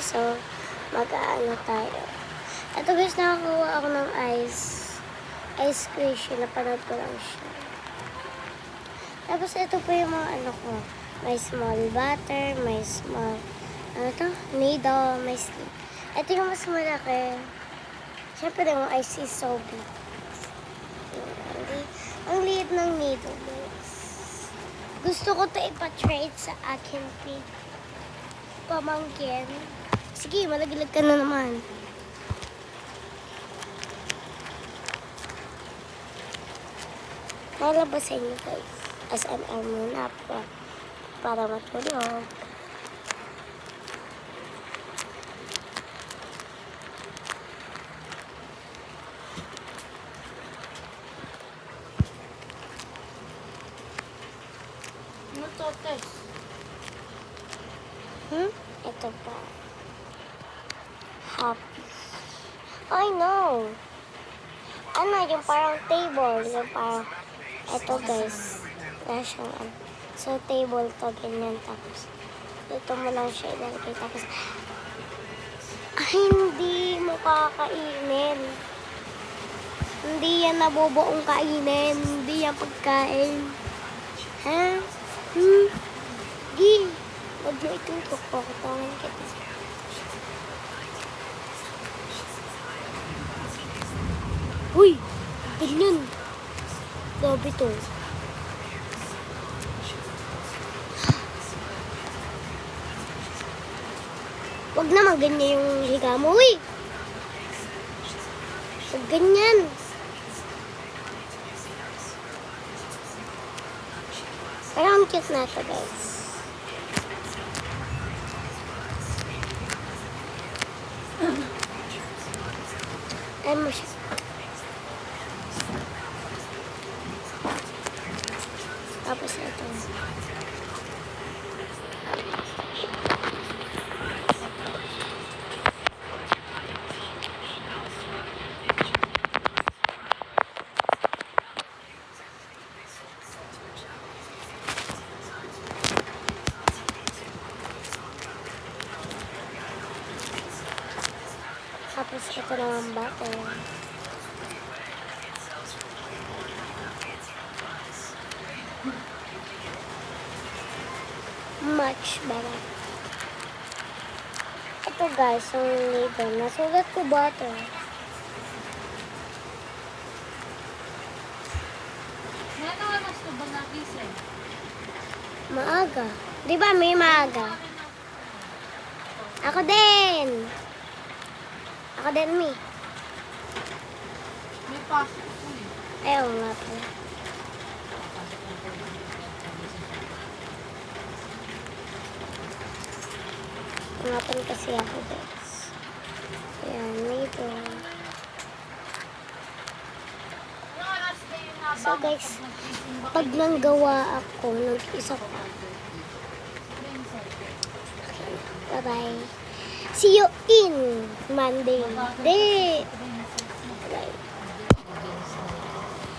So, mag-aano tayo. Ito guys, nakakuha ako ng ice squishy. Napanood ko lang siya. Tapos ito po yung mga ano ko. May small butter, may small, needle, may sleeve. Ito yung mas malaki. Siyempre yung ice is so big. Ang liit ng needle guys. Gusto ko to ipa-trade sa akin pamangkin. Sige, malaglag ka na naman. Nalabasan nyo guys. SMR muna para matulog. Ano to, Tess? Ito pa. Happy. I know. Ano, yung parang table. Yung parang, ito guys. National. So, table to, ganyan. Tapos, dito mo lang siya ilalagay. Tapos, hindi mo kakainin. Hindi yan nabubuong kainin. Hindi yan pagkain. Ha? Gi. Huwag mo itutok ko. Katawan kita. Uy! Ganyan. Gabi to. Huwag naman ganyan yung higa mo. Uy! Huwag ganyan. Pero ang cute na ito guys. Ayan mo siya. Tapos ito. Tapos ito naman butter. Much better. Ito guys, yung label. Nasulat ko butter. Ano mas to ba nagising? Maaga. Di ba may maaga? Ako din. Ako din, Mi. May pasok ko eh. Ayaw nga pala. Umapan kasi ako guys. Ayan, nito. So guys, pag nanggawa ako ng isa pa. Okay, bye-bye. See you in Monday.